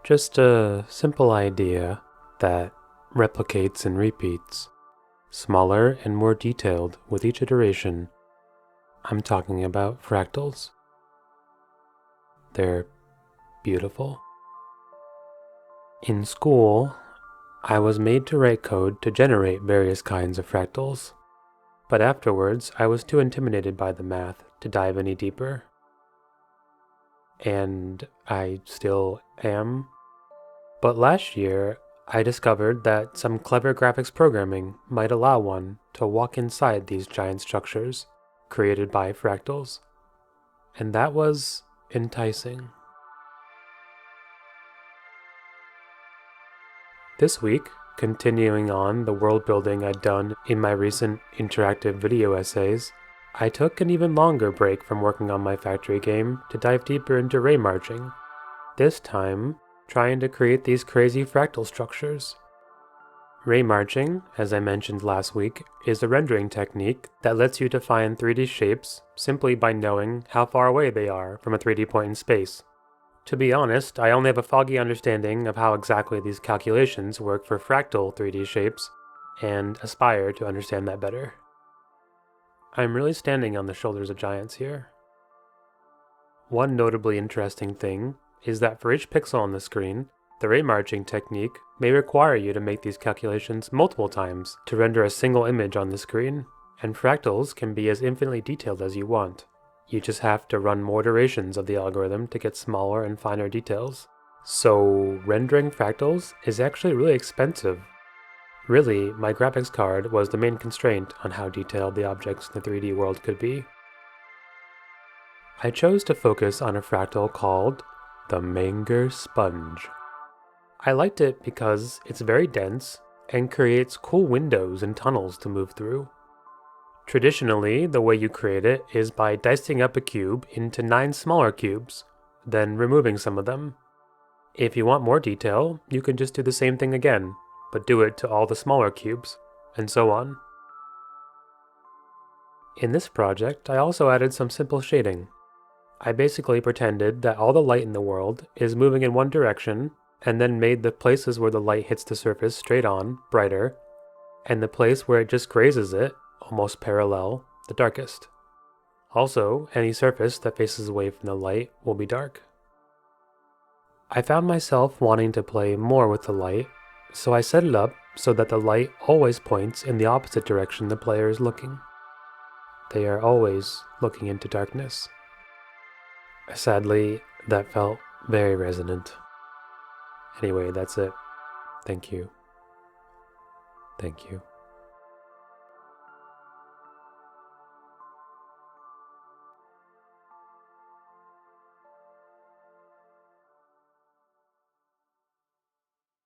Just a simple idea that replicates and repeats, smaller and more detailed with each iteration. I'm talking about fractals. They're beautiful. In school, I was made to write code to generate various kinds of fractals, but afterwards I was too intimidated by the math to dive any deeper. And I still am. But last year, I discovered that some clever graphics programming might allow one to walk inside these giant structures created by fractals. And that was enticing. This week, continuing on the world building I'd done in my recent interactive video essays, I took an even longer break from working on my factory game to dive deeper into ray marching, this time trying to create these crazy fractal structures. Ray marching, as I mentioned last week, is a rendering technique that lets you define 3D shapes simply by knowing how far away they are from a 3D point in space. To be honest, I only have a foggy understanding of how exactly these calculations work for fractal 3D shapes, and aspire to understand that better. I'm really standing on the shoulders of giants here. One notably interesting thing is that for each pixel on the screen, the ray marching technique may require you to make these calculations multiple times to render a single image on the screen, and fractals can be as infinitely detailed as you want. You just have to run more iterations of the algorithm to get smaller and finer details. So rendering fractals is actually really expensive. Really, my graphics card was the main constraint on how detailed the objects in the 3D world could be. I chose to focus on a fractal called the Manger Sponge. I liked it because it's very dense and creates cool windows and tunnels to move through. Traditionally, the way you create it is by dicing up a cube into 9 smaller cubes, then removing some of them. If you want more detail, you can just do the same thing again, but do it to all the smaller cubes, and so on. In this project, I also added some simple shading. I basically pretended that all the light in the world is moving in one direction, and then made the places where the light hits the surface straight on brighter, and the place where it just grazes it, almost parallel, the darkest. Also, any surface that faces away from the light will be dark. I found myself wanting to play more with the light, so I set it up so that the light always points in the opposite direction the player is looking. They are always looking into darkness. Sadly, that felt very resonant. Anyway, that's it. Thank you. Thank you.